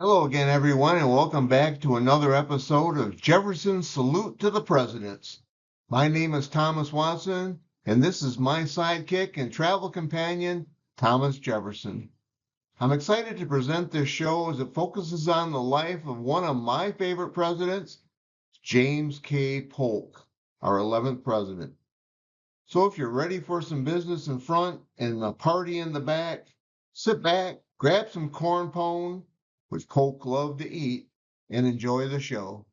Hello again, everyone, and welcome back to another episode of Jefferson's Salute to the Presidents. My name is Thomas Watson, and this is my sidekick and travel companion, Thomas Jefferson. I'm excited to present this show as it focuses on the life of one of my favorite presidents, James K. Polk, our 11th president. So if you're ready for some business in front and a party in the back, sit back, grab some corn pone, which Polk loved to eat, and enjoy the show.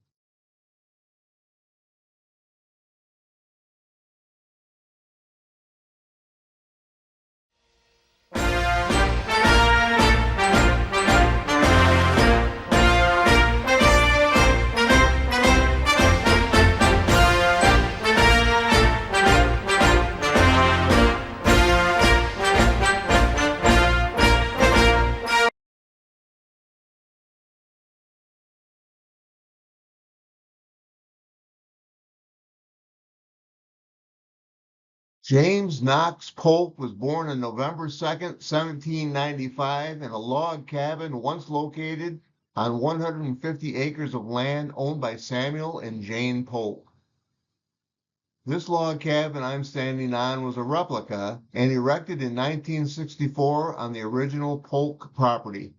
James Knox Polk was born on November 2nd, 1795, in a log cabin once located on 150 acres of land owned by Samuel and Jane Polk. This log cabin I'm standing on was a replica and erected in 1964 on the original Polk property.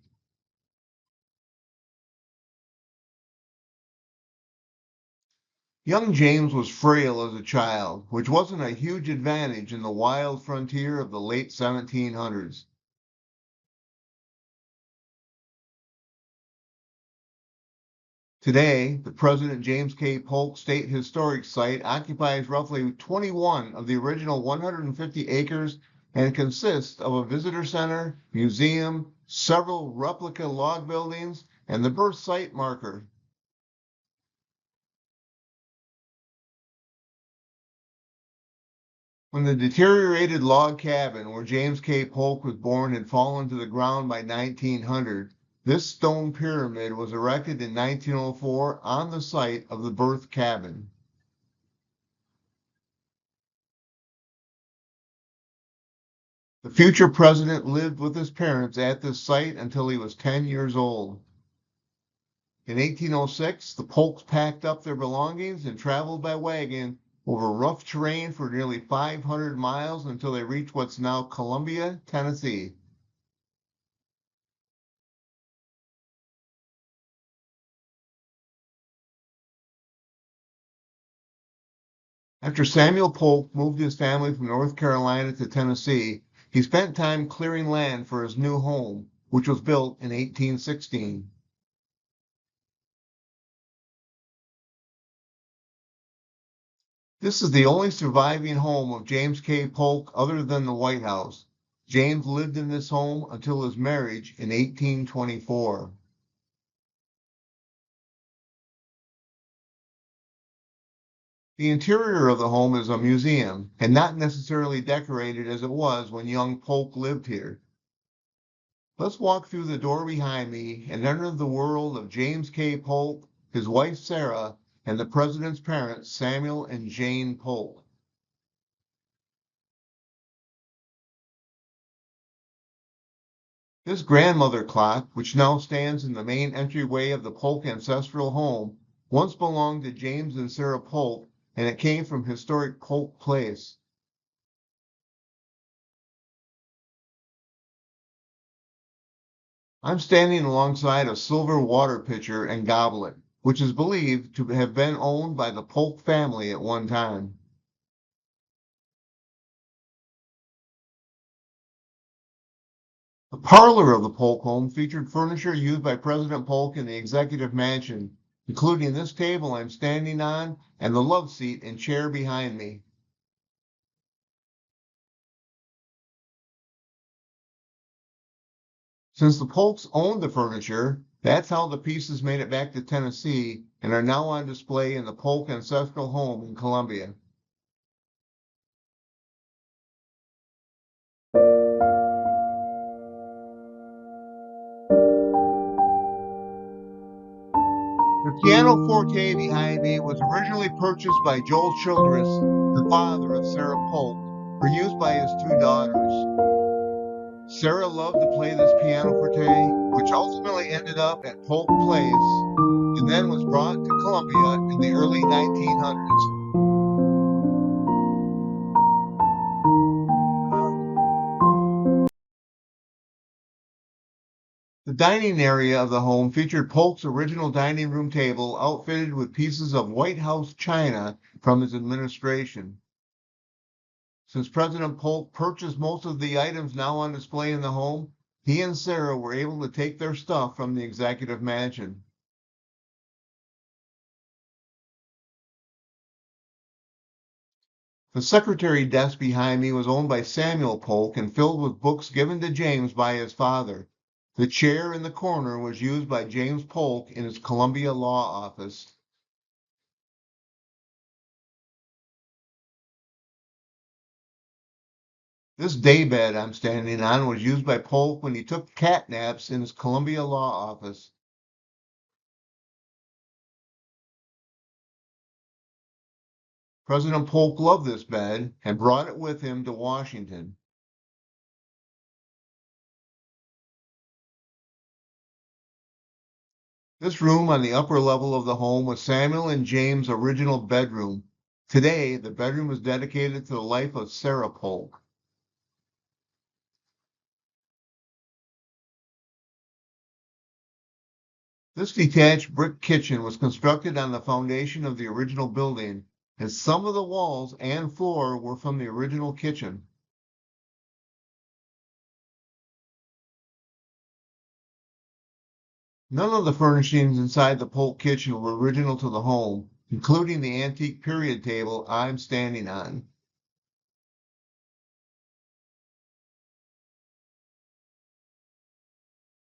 Young James was frail as a child, which wasn't a huge advantage in the wild frontier of the late 1700s. Today, the President James K. Polk State Historic Site occupies roughly 21 of the original 150 acres and consists of a visitor center, museum, several replica log buildings, and the birth site marker. When the deteriorated log cabin where James K. Polk was born had fallen to the ground by 1900, this stone pyramid was erected in 1904 on the site of the birth cabin. The future president lived with his parents at this site until he was 10 years old. In 1806, the Polks packed up their belongings and traveled by wagon over rough terrain for nearly 500 miles until they reached what's now Columbia, Tennessee. After Samuel Polk moved his family from North Carolina to Tennessee, he spent time clearing land for his new home, which was built in 1816. This is the only surviving home of James K. Polk other than the White House. James lived in this home until his marriage in 1824. The interior of the home is a museum and not necessarily decorated as it was when young Polk lived here. Let's walk through the door behind me and enter the world of James K. Polk, his wife Sarah, and the president's parents, Samuel and Jane Polk. This grandmother clock, which now stands in the main entryway of the Polk ancestral home, once belonged to James and Sarah Polk, and it came from historic Polk Place. I'm standing alongside a silver water pitcher and goblet, which is believed to have been owned by the Polk family at one time. The parlor of the Polk home featured furniture used by President Polk in the executive mansion, including this table I'm standing on and the love seat and chair behind me. Since the Polks owned the furniture, that's how the pieces made it back to Tennessee and are now on display in the Polk ancestral home in Columbia. The pianoforte behind me was originally purchased by Joel Childress, the father of Sarah Polk, for use by his two daughters. Sarah loved to play this pianoforte, which ultimately ended up at Polk Place and then was brought to Columbia in the early 1900s. The dining area of the home featured Polk's original dining room table outfitted with pieces of White House china from his administration. Since President Polk purchased most of the items now on display in the home, he and Sarah were able to take their stuff from the executive mansion. The secretary desk behind me was owned by Samuel Polk and filled with books given to James by his father. The chair in the corner was used by James Polk in his Columbia law office. This daybed I'm standing on was used by Polk when he took cat naps in his Columbia law office. President Polk loved this bed and brought it with him to Washington. This room on the upper level of the home was Samuel and James' original bedroom. Today, the bedroom is dedicated to the life of Sarah Polk. This detached brick kitchen was constructed on the foundation of the original building, and some of the walls and floor were from the original kitchen. None of the furnishings inside the Polk kitchen were original to the home, including the antique period table I'm standing on.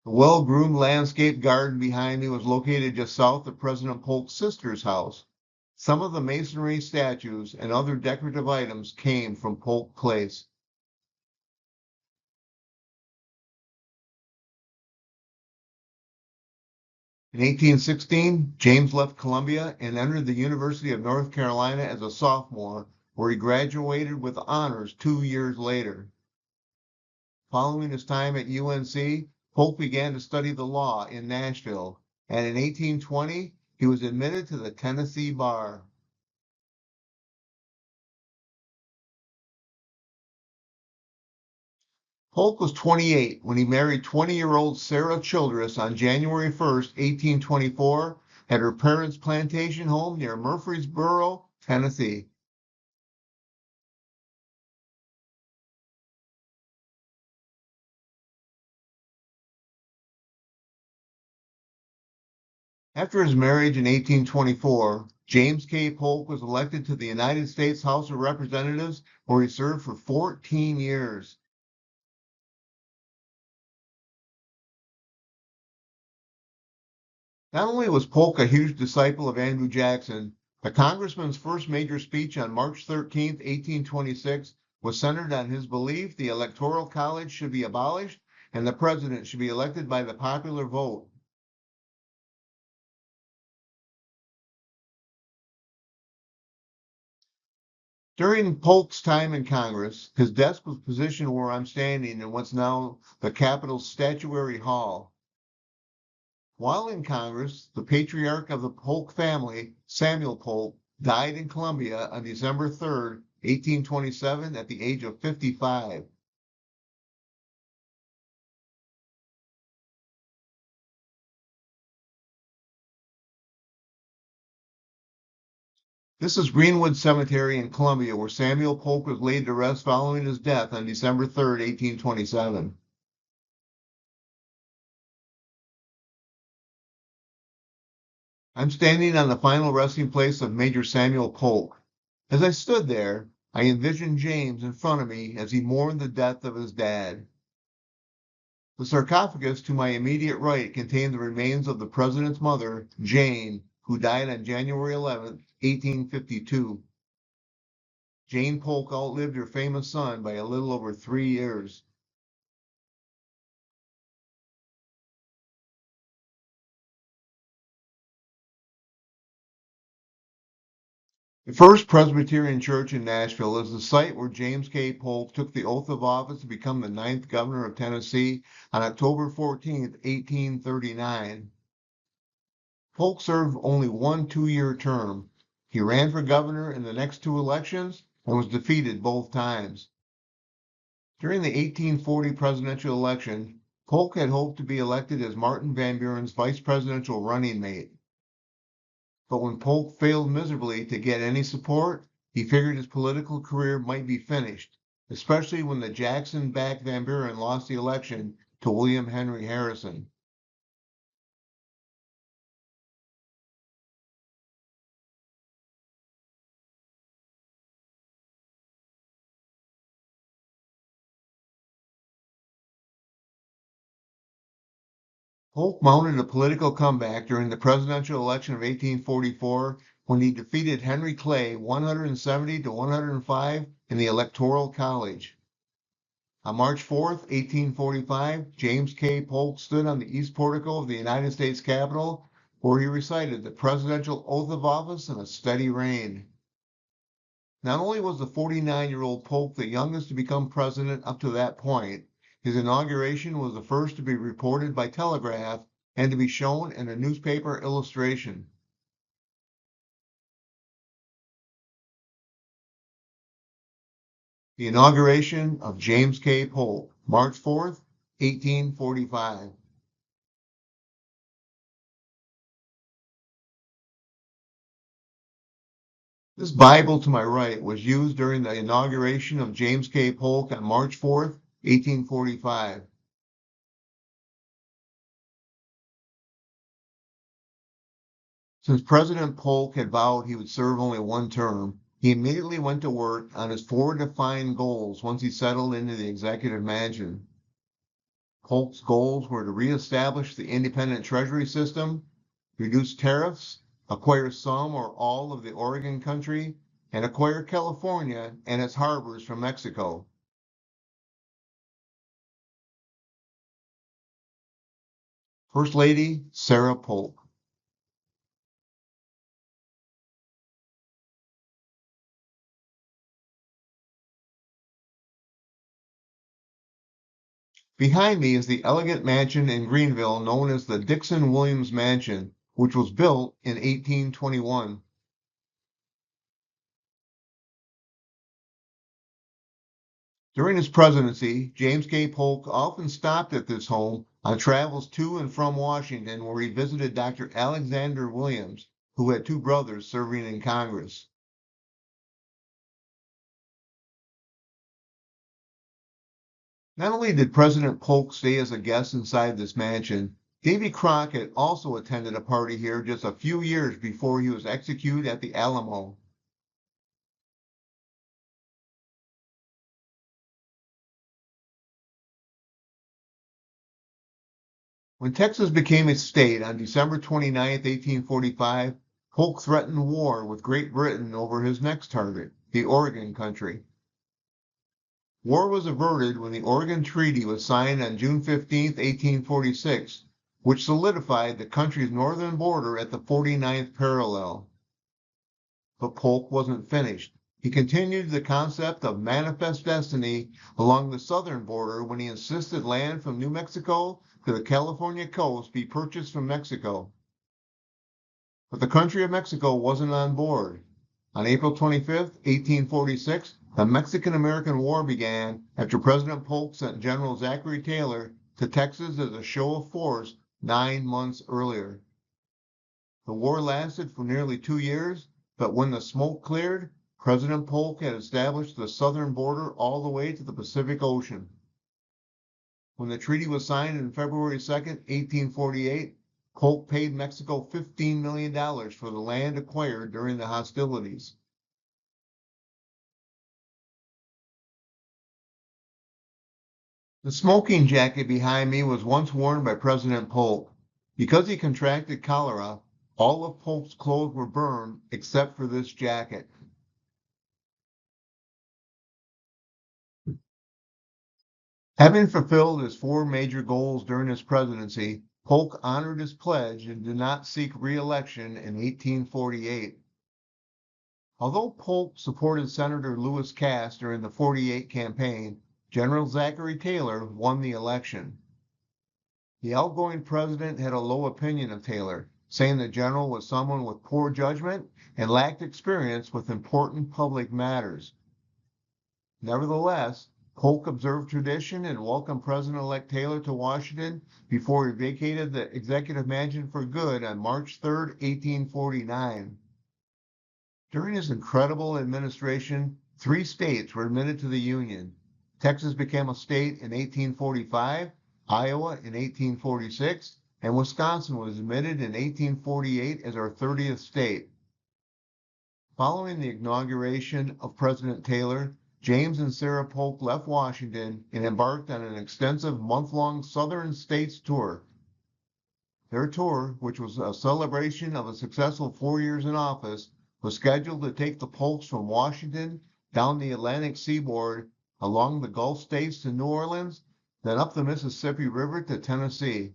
The well-groomed landscape garden behind me was located just south of President Polk's sister's house. Some of the masonry statues and other decorative items came from Polk Place. In 1816, James left Columbia and entered the University of North Carolina as a sophomore, where he graduated with honors 2 years later. Following his time at UNC, Polk began to study the law in Nashville, and in 1820 he was admitted to the Tennessee bar. Polk was 28 when he married 20-year-old Sarah Childress on January 1st, 1824, at her parents' plantation home near Murfreesboro, Tennessee. After his marriage in 1824, James K. Polk was elected to the United States House of Representatives, where he served for 14 years. Not only was Polk a huge disciple of Andrew Jackson, the congressman's first major speech on March 13, 1826, was centered on his belief the Electoral College should be abolished and the president should be elected by the popular vote. During Polk's time in Congress, his desk was positioned where I'm standing in what's now the Capitol's Statuary Hall. While in Congress, the patriarch of the Polk family, Samuel Polk, died in Columbia on December 3rd, 1827, at the age of 55. This is Greenwood Cemetery in Columbia, where Samuel Polk was laid to rest following his death on December 3rd, 1827. I'm standing on the final resting place of Major Samuel Polk. As I stood there, I envisioned James in front of me as he mourned the death of his dad. The sarcophagus to my immediate right contained the remains of the president's mother, Jane, who died on January 11th, 1852. Jane Polk outlived her famous son by a little over 3 years. The First Presbyterian Church in Nashville is the site where James K. Polk took the oath of office to become the 9th governor of Tennessee on October 14, 1839. Polk served only one 2-year term. He ran for governor in the next 2 elections and was defeated both times. During the 1840 presidential election, Polk had hoped to be elected as Martin Van Buren's vice presidential running mate. But when Polk failed miserably to get any support, he figured his political career might be finished, especially when the Jackson-backed Van Buren lost the election to William Henry Harrison. Polk mounted a political comeback during the presidential election of 1844 when he defeated Henry Clay 170 to 105 in the Electoral College. On March 4, 1845, James K. Polk stood on the east portico of the United States Capitol, where he recited the presidential oath of office in a steady rain. Not only was the 49-year-old Polk the youngest to become president up to that point, his inauguration was the first to be reported by telegraph and to be shown in a newspaper illustration. The inauguration of James K. Polk, March 4, 1845. This Bible to my right was used during the inauguration of James K. Polk on March 4, 1845. Since President Polk had vowed he would serve only one term, he immediately went to work on his 4 defined goals once he settled into the executive mansion. Polk's goals were to reestablish the independent treasury system, reduce tariffs, acquire some or all of the Oregon country, and acquire California and its harbors from Mexico. First Lady Sarah Polk. Behind me is the elegant mansion in Greenville known as the Dixon Williams Mansion, which was built in 1821. During his presidency, James K. Polk often stopped at this home on travels to and from Washington, where he visited Dr. Alexander Williams, who had 2 brothers serving in Congress. Not only did President Polk stay as a guest inside this mansion, Davy Crockett also attended a party here just a few years before he was executed at the Alamo. When Texas became a state on December 29, 1845, Polk threatened war with Great Britain over his next target, the Oregon country. War was averted when the Oregon Treaty was signed on June 15, 1846, which solidified the country's northern border at the 49th parallel. But Polk wasn't finished. He continued the concept of manifest destiny along the southern border when he insisted land from New Mexico to the California coast be purchased from Mexico. But the country of Mexico wasn't on board. On April 25, 1846, the Mexican-American War began after President Polk sent General Zachary Taylor to Texas as a show of force 9 months earlier. The war lasted for nearly 2 years, but when the smoke cleared, President Polk had established the southern border all the way to the Pacific Ocean. When the treaty was signed on February 2, 1848, Polk paid Mexico $15 million for the land acquired during the hostilities. The smoking jacket behind me was once worn by President Polk. Because he contracted cholera, all of Polk's clothes were burned except for this jacket. Having fulfilled his 4 major goals during his presidency, Polk honored his pledge and did not seek re-election in 1848. Although Polk supported Senator Lewis Cass during the '48 campaign, General Zachary Taylor won the election. The outgoing president had a low opinion of Taylor, saying the general was someone with poor judgment and lacked experience with important public matters. Nevertheless, Polk observed tradition and welcomed President-elect Taylor to Washington before he vacated the executive mansion for good on March 3, 1849. During his incredible administration, 3 states were admitted to the Union. Texas became a state in 1845, Iowa in 1846, and Wisconsin was admitted in 1848 as our 30th state. Following the inauguration of President Taylor, James and Sarah Polk left Washington and embarked on an extensive month-long Southern States tour. Their tour, which was a celebration of a successful 4 years in office, was scheduled to take the Polks from Washington down the Atlantic seaboard, along the Gulf states to New Orleans, then up the Mississippi River to Tennessee.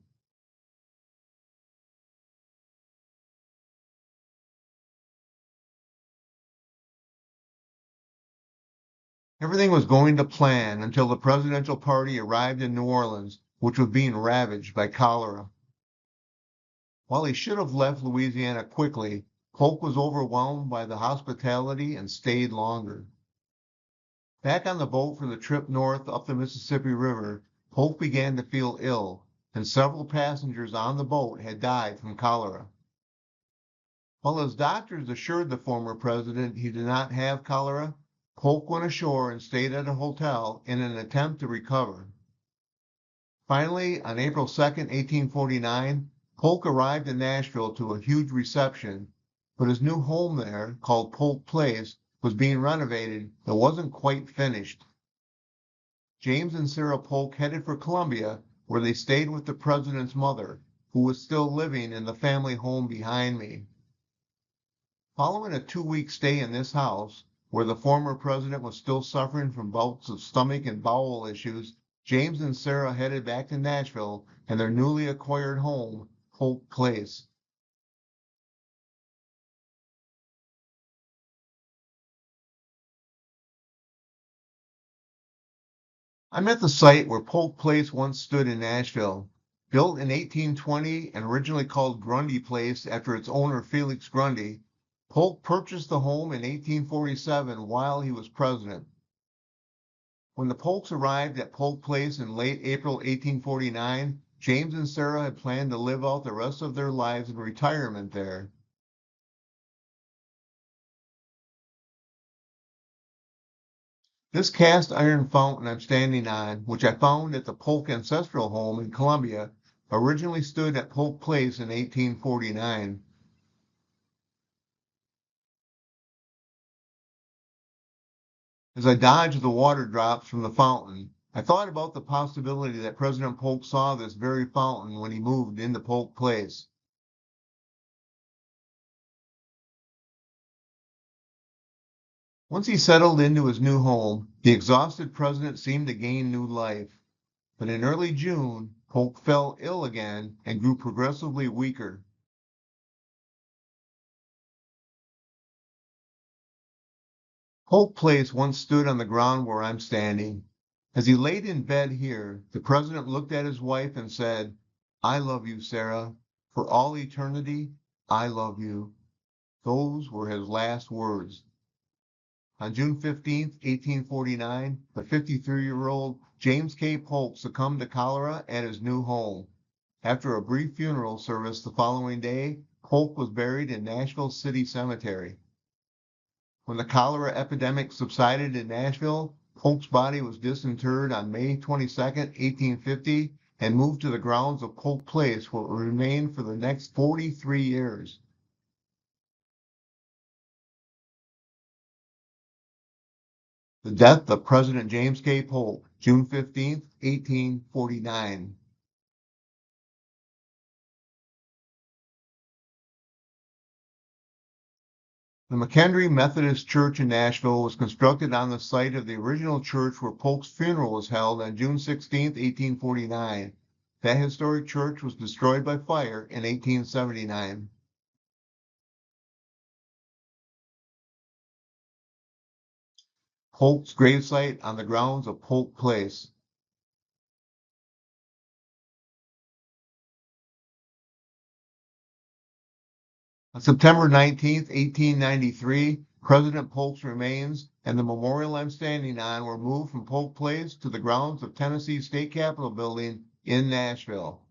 Everything was going to plan until the presidential party arrived in New Orleans, which was being ravaged by cholera. While he should have left Louisiana quickly, Polk was overwhelmed by the hospitality and stayed longer. Back on the boat for the trip north up the Mississippi River, Polk began to feel ill, and several passengers on the boat had died from cholera. While his doctors assured the former president he did not have cholera, Polk went ashore and stayed at a hotel in an attempt to recover. Finally, on April 2, 1849, Polk arrived in Nashville to a huge reception, but his new home there, called Polk Place, was being renovated and wasn't quite finished. James and Sarah Polk headed for Columbia, where they stayed with the president's mother, who was still living in the family home behind me. Following a 2-week stay in this house, where the former president was still suffering from bouts of stomach and bowel issues, James and Sarah headed back to Nashville and their newly acquired home, Polk Place. I'm at the site where Polk Place once stood in Nashville. Built in 1820 and originally called Grundy Place after its owner Felix Grundy, Polk purchased the home in 1847 while he was president. When the Polks arrived at Polk Place in late April 1849, James and Sarah had planned to live out the rest of their lives in retirement there. This cast iron fountain I'm standing on, which I found at the Polk Ancestral Home in Columbia, originally stood at Polk Place in 1849. As I dodged the water drops from the fountain, I thought about the possibility that President Polk saw this very fountain when he moved into Polk Place. Once he settled into his new home, the exhausted president seemed to gain new life. But in early June, Polk fell ill again and grew progressively weaker. Polk Place once stood on the ground where I'm standing. As he laid in bed here, the president looked at his wife and said, "I love you, Sarah. For all eternity, I love you." Those were his last words. On June 15, 1849, the 53-year-old James K. Polk succumbed to cholera at his new home. After a brief funeral service the following day, Polk was buried in Nashville City Cemetery. When the cholera epidemic subsided in Nashville, Polk's body was disinterred on May 22, 1850, and moved to the grounds of Polk Place, where it remained for the next 43 years. The death of President James K. Polk, June 15, 1849. The McKendree Methodist Church in Nashville was constructed on the site of the original church where Polk's funeral was held on June 16, 1849. That historic church was destroyed by fire in 1879. Polk's gravesite on the grounds of Polk Place. On September 19th, 1893, President Polk's remains and the memorial I'm standing on were moved from Polk Place to the grounds of Tennessee's State Capitol Building in Nashville.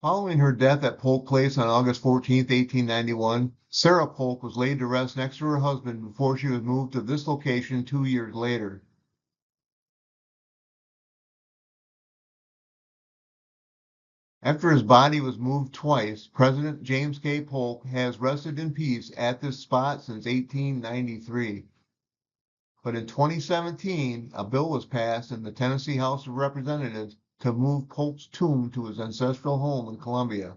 Following her death at Polk Place on August 14, 1891, Sarah Polk was laid to rest next to her husband before she was moved to this location 2 years later. After his body was moved twice, President James K. Polk has rested in peace at this spot since 1893. But in 2017, a bill was passed in the Tennessee House of Representatives to move Polk's tomb to his ancestral home in Columbia.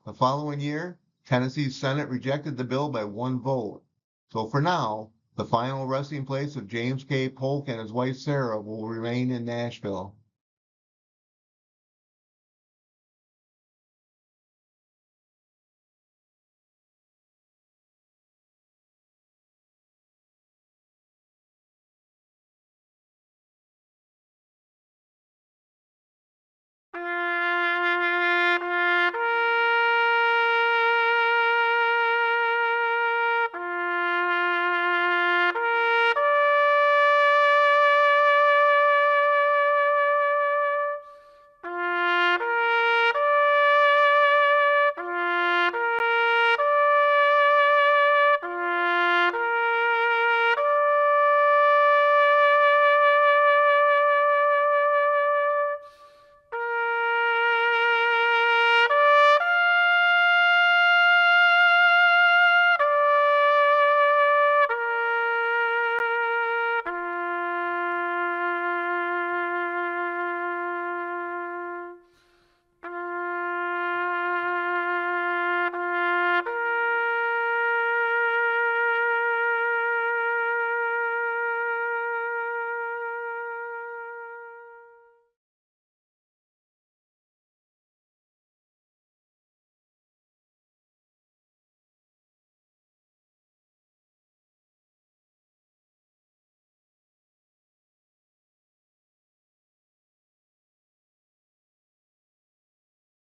The following year, Tennessee's Senate rejected the bill by 1 vote. So for now, the final resting place of James K. Polk and his wife Sarah will remain in Nashville.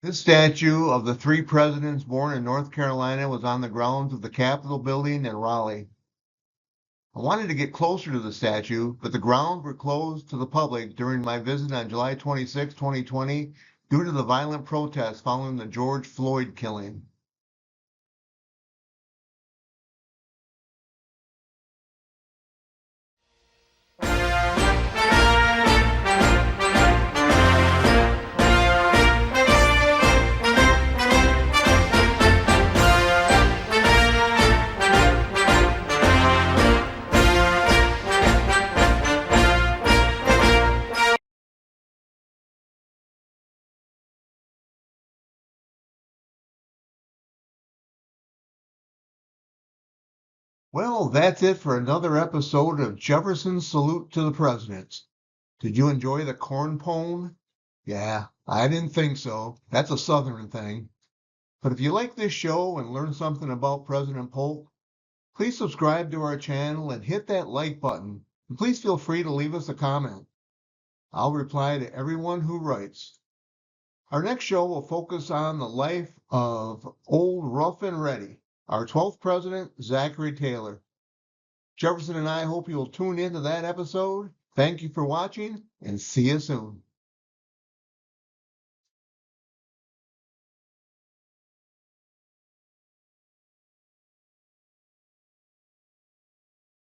This statue of the 3 presidents born in North Carolina was on the grounds of the Capitol building in Raleigh. I wanted to get closer to the statue, but the grounds were closed to the public during my visit on July 26, 2020, due to the violent protests following the George Floyd killing. Well, that's it for another episode of Jefferson's Salute to the Presidents. Did you enjoy the corn pone? Yeah, I didn't think so. That's a Southern thing. But if you like this show and learn something about President Polk, please subscribe to our channel and hit that like button. And please feel free to leave us a comment. I'll reply to everyone who writes. Our next show will focus on the life of Old Rough and Ready, our 12th president, Zachary Taylor. Jefferson and I hope you'll tune into that episode. Thank you for watching, and see you soon.